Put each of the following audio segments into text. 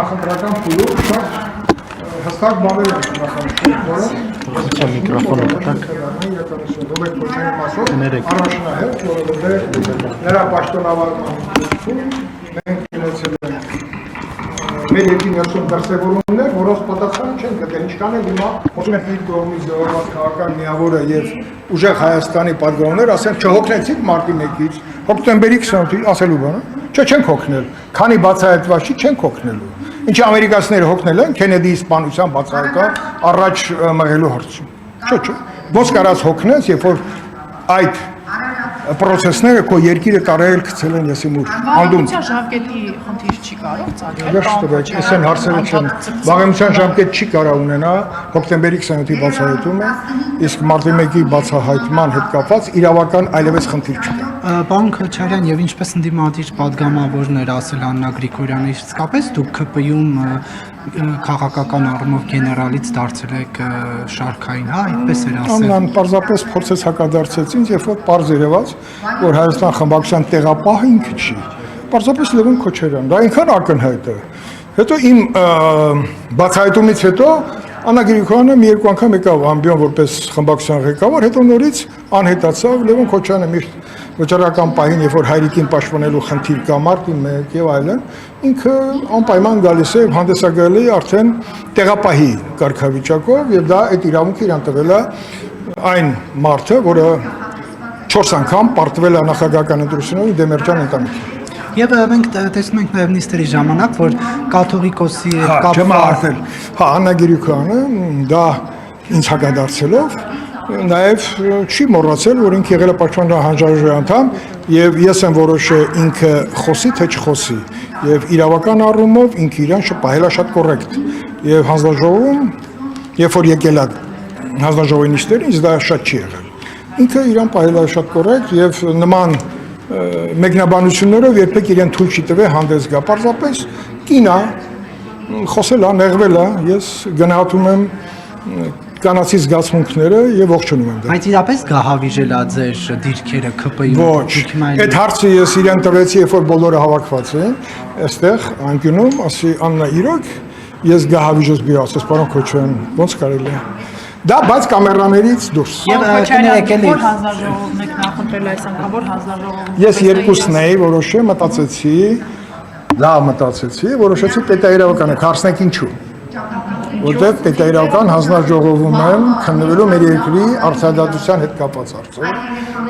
նախընտրական փուլում շատ հստակ բաներ են նախանշում, որը միկրոֆոնը տակ Ռոբերտ Քոչարյանի մասով առաջնահերթ, որովհետև նրա պաշտոնավարման մենք ունեցել ենք մեր երկրի ներսում դրսևորումներ, որոնց պատասխանը չեն գտել, ինչքան էլ հիմա խոսում ենք իր կողմից ձևավորված քաղաքական միավորը եւ ուժեղ Հայաստանի պատգամներ, ասեն չհոգնեցիք մարտի 1-ից, հոկտեմբերի 28-ից ասելու բանը, չենք հոգնել, քանի բացահայտված չի չենք հոգնելու։ Ինչի ամերիկացիները հոգնել են Քենեդիի սպանության բացահայտա առաջ մղելու հարցում։ Չէ, ոնց կարաս հոգնես, երբ որ այդ պրոցեսները քո երկիրը տարել գցել են եսիմուր անդում։ Վաղեմության ժամկետի խնդիր չի կարող ծագել։ Այսեն հարցերը չեն։ Վաղեմության ժամկետ չի կարող ունենա հոկտեմբերի 27-ի բացահայտումը, իսկ մարտի 1-ի բացահայտման հետ կապված իրավական այլևս խնդիր չկա։ Պարոն Քոչարյան, եւ ինչպես ընդդիմադիր падգամավորներ ասել Աննա Գրիգորյանը, իսկապես դուք ԿՊ-ում քաղաքական առումով գեներալից դարձել եք շարքային, հա, այդպես էր ասել։ Աննան պարզապես փորձեց հակադարձել ինձ, երբ որ պարզ երևաց, որ Հայաստան խմբակցության տեղապահը ինքը չի։ Պարզապես Լևոն Քոչարյանն, դա այնքան ակնհայտ է։ Հետո իմ բացահայտումից հետո Աննա Գրիգորյանը մի երկու անգամ եկավ ամբիոն որպես խմբակցության ղեկավար, հետո նորից անհետացավ Լևոն Քոչարյանը միշտ վճռական պահին, երբ որ հայրիկին պաշտպանելու խնդիր կա մարտի 1 եւ այլն, ինքը անպայման գալիս է հանդեսագալի արդեն տեղապահի կարգավիճակով եւ դա այդ իրավունքը իրան տվել է այն մարդը, որը 4 անգամ պարտվել է նախագահական ընտրությունների Դեմիրճյան ընտանիքին։ Եվ մենք տեսնում ենք նաև նիստերի ժամանակ, որ կաթողիկոսի կապված Աննա Գրիգորյանը դա ինձ հակադարձելով նաև չի մոռացել, որ ինքը եղել է պաշտպանության հանձնաժողովի անդամ եւ ես եմ որոշել ինքը խոսի թե չխոսի եւ իրավական առումով ինքը իրան շփահել է շատ կոռեկտ եւ հանձնաժողովում երբ որ եկել է հանձնաժողովի նիստերին ինձ դա շատ չի եղել ինքը իրան պահել է շատ կոռեկտ եւ նման մեկնաբանություններով երբեք իրեն թույլ չի տվել հանդես գա պարզապես կինա խոսել է նեղվել է ես գնահատում եմ կանացի զգացմունքները եւ ողջունում եմ դա։ Բայց իրապես գահավիժել է ձեր դիրքերը ԿՊ-ին։ Ոչ, այդ հարցը ես իրեն տվեցի, երբ որ բոլորը հավաքված էին, այստեղ անկյունում, ասի Աննա իրոք ես գահավիժս բի ասես, պարոն Քոչարյան, ոնց կարելի է։ Դա բայց կամերաներից դուրս։ Եվ կներեք էլի։ Որ հանձնաժողովն եք նախընտրել այս անգամ, որ հանձնաժողովում։ Ես երկուսն էի, որոշել մտածեցի, լավ մտածեցի, որոշեցի պետաիրավականը, քարսնեք ինչու։ Որտեղ պետաիրական հանձնաժողովում եմ քննվելու մեր երկրի արդարադատության հետ կապված հարցեր։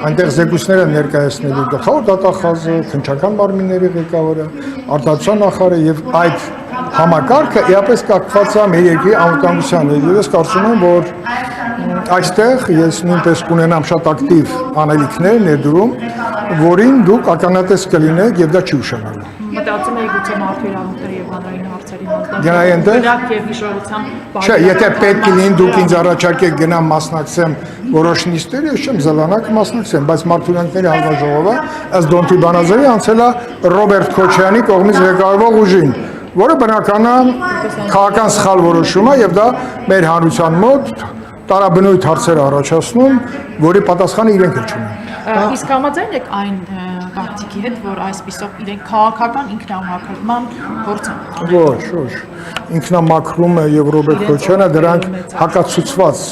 Այնտեղ զեկույցները ներկայացնելու գլխավոր դատախազը, քննչական մարմինների ղեկավարը, արտադրության նախարարը եւ այդ համակարգը իապես կապված է մեր երկրի անվտանգության հետ։ Ես կարծում եմ, որ այստեղ ես նույնպես կունենամ շատ ակտիվ անելիքներ ներդրում, որին դուք ականատես կլինեք եւ դա չի ուշանալու։ Մտածում եք գուցե մարդու իրավունքների եւ հանրային հարցերի Գնայինտեղ։ եւ հիշողության Չէ, եթե պետք լինի դուք ինձ առաջարկեք գնամ մասնակցեմ որոշ նիստերի, ես չեմ զլանա կմասնակցեմ, բայց մարդուրանքների հանձնաժողովը ըստ Դոնթի Բանազարի անցել է Ռոբերտ Քոչարյանի կողմից ղեկավարվող ուժին, որը բնականաբար քաղաքական սխալ որոշում է եւ դա մեր հանրության մոտ տարաբնույթ հարցեր առաջացնում, որի պատասխանը իրենք էլ չունեն։ Իսկ համաձայն եք այն կարծիքի հետ, որ այսպիսով իրենք քաղաքական ինքնամաքրման գործ են։ Ոչ, ինքնամաքրումը եւ Ռոբերտ Քոչարյանը դրանք հակացուցված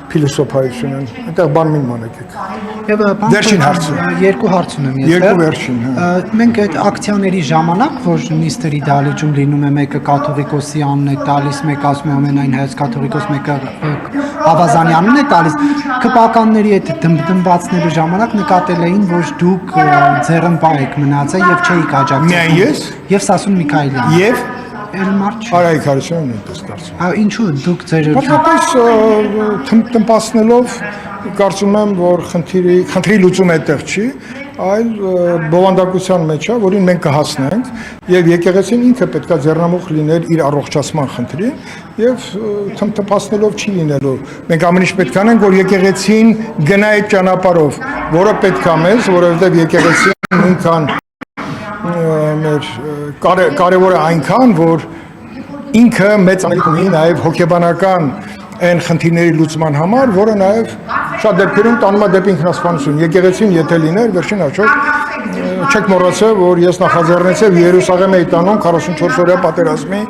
փիլիսոփայություն են։ Այդտեղ բան մի մանեք եք։ Եվ Վերջին հարցը։ Երկու հարց ունեմ ես։ Երկու վերջին, հա։ Մենք այդ ակցիաների ժամանակ, որ նիստերի դահլիճում լինում է մեկը կաթողիկոսի անուն է տալիս, մեկը ասում է ամենայն հայոց կաթողիկոս, մեկը Ավազանի անուն է տալիս, ԿՊ-ականների հետ դմբացնելու ժամանակ նկատել էին, որ դուք ձեռնպահ եք մնացել եւ չէիք աջակցել։ Միայն ես Եվ Սասուն Միքայելյանը։ եւ Էլմար Արայիկ Հարությունյանը նույնպես կարծում։ Ինչու դուք ձեր Պարզապես տնպասնելով կարծում եմ, որ խնդրի լուծում այդտեղ չի, այլ բովանդակության մեջ է, որին մենք կհասնենք, եւ եկեղեցին ինքը պետքա ձեռնամուխ լիներ իր առողջացման խնդրին, եւ տնպասնելով չի լինելու։ Մենք ամեն ինչ պետք անենք, որ եկեղեցին գնա այդ ճանապարհով, որը պետքա մեզ, որովհետեւ եկեղեցին նույնքան մեր կարևոր է այնքան, որ ինքը մեծ անելիք ունի նաև հոգեբանական այն խնդիրների լուծման համար, որը նաև շատ դեպքերում տանում է դեպի ինքնասպանություն։ Եկեղեցին եթե լիներ, վերջին հաշվով չեք մոռացել, որ ես նախաձեռնեցի Երուսաղեմ էի տանում 44 օրյա պատերազմի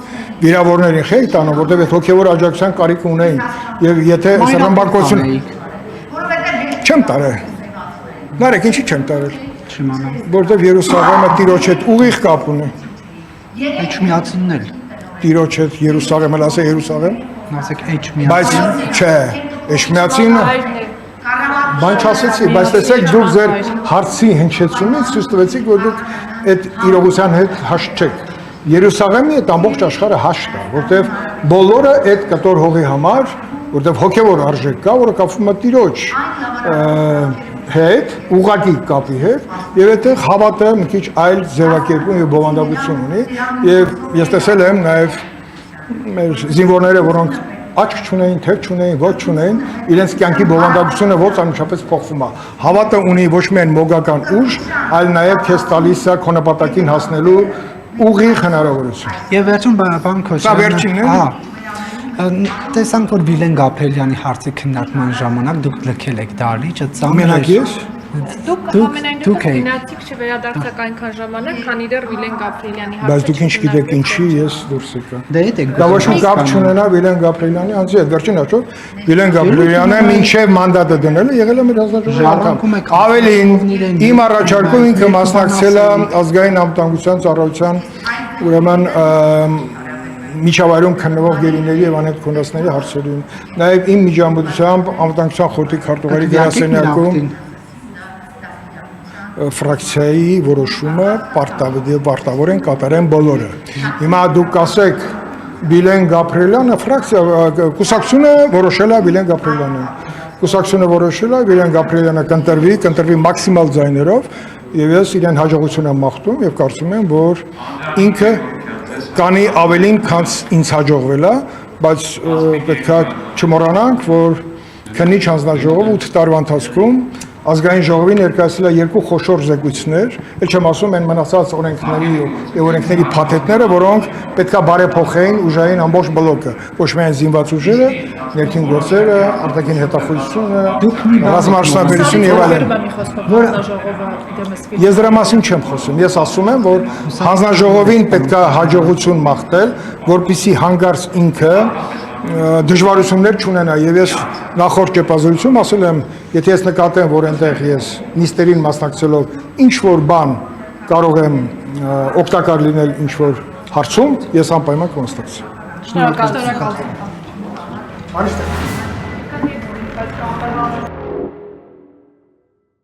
վիրավորներին էի տանում, որտեղ այդ հոգևոր աջակցության կարիք ունեին եւ եթե սրամբակություն չեմ տարել։ Նարեկ ինչի չեմ տարել։ Չիմանամ։ Որտեղ Երուսաղեմը Տիրոջ հետ ուղիղ կապ ունի։ Էջմիածինն էլ։ Տիրոջ հետ Երուսաղեմը, ասե Երուսաղեմ։ Ասեք Բայց Էջմիածին։ չէ, Էջմիածինը բան չասեցի, բայց տեսեք դուք ձեր հարցի հնչեցումից ցույց տվեցիք, որ դուք այդ իրողության հետ հաշտ չեք։ Երուսաղեմի այդ ամբողջ աշխարհը հաշտ է, որտեղ բոլորը այդ կտոր հողի համար, որտեղ հոգևոր արժեք կա, որը կապվում է Տիրոջ հետ, ուղղակի կապի հետ, եւ այդտեղ հավատը մի քիչ այլ ձևակերպում եւ բովանդակություն ունի, եւ ես տեսել եմ նաեւ մեր զինվորները, որոնք աչք չունեին, թև չունեին, ոչ չունեին, իրենց կյանքի բովանդակությունը ոնց անմիջապես փոխվում է։ Հավատը ունի ոչ միայն մոգական ուժ, այլ նաեւ քեզ տալիս է քո նպատակին հասնելու ուղիղ հնարավորություն։ Եվ վերջում բան Քոչարյանը։ Սա վերջինն է։ Տեսանք, որ Վիլեն Գաբրելյանի հարցի քննարկման ժամանակ դուք լքել եք դահլիճը, Մենակ ես Դուք դուք ամենայնիվ եք։ գնացիք չվերադարձակ այնքան ժամանակ, քանի դեռ Վիլեն Գաբրիելյանի բայց դուք ինչ գիտեք ինչի ես դուրս եկա։ Դե հետ եք։ Դա ոչ մի կապ չունենա Վիլեն Գաբրիելյանի անձի հետ, վերջին հաշվով Վիլեն Գաբրիելյանը մինչև մանդատը դնելը եղել է մեր հանձնաժողովի անդամ։ Ավելին իմ առաջարկով ինքը մասնակցել է ազգային անվտանգության ծառայության ուրեմն միջավայրում քննվող գերիների եւ անհետ կոնდասների հարցերին։ Նաեւ իմ միջամտությամբ անվտանգության խորհրդի քարտուղարի գրասենյակում ֆրակցիայի որոշումը պարտավոր են կատարեն բոլորը։ Հիմա դուք ասեք Վիլեն Գաբրիելյանը ֆրակցիա կուսակցությունը որոշել է Վիլեն Գաբրիելյանին։ Կուսակցությունը որոշել է Վիլեն Գաբրիելյանը կընտրվի մաքսիմալ ձայներով եւ ես իրեն հաջողություն եմ մաղթում եւ կարծում եմ, որ ինքը կանի ավելին, քան ինձ հաջողվել է, բայց պետք է չմոռանանք, որ քննիչ հանձնաժողովը 8 տարվա ընթացքում ազգային ժողովի ներկայացրել է երկու խոշոր զեկույցներ, ել չեմ ասում են մնացած օրենքների փաթեթները, որոնք պետքա բարեփոխեին ուժային ամբողջ բլոկը, ոչ միայն զինված ուժերը, ներքին գործերը, արտաքին հետախուզությունը, ռազմաարդյունաբերությունը եւ այլն։ Ես դրա մասին չեմ խոսում, ես ասում եմ, որ հանձնաժողովին պետքա հաջողություն մաղթել, որպեսզի հանգարց ինքը դժվարություններ չունենա եւ ես նախորդ ճեպազրույցում ասել եմ, եթե ես նկատեմ, որ այնտեղ ես նիստերին մասնակցելով ինչ որ բան կարող եմ օգտակար լինել ինչ որ հարցում, ես անպայման կմասնակցեմ։ Շնորհակալություն։ Արիշտ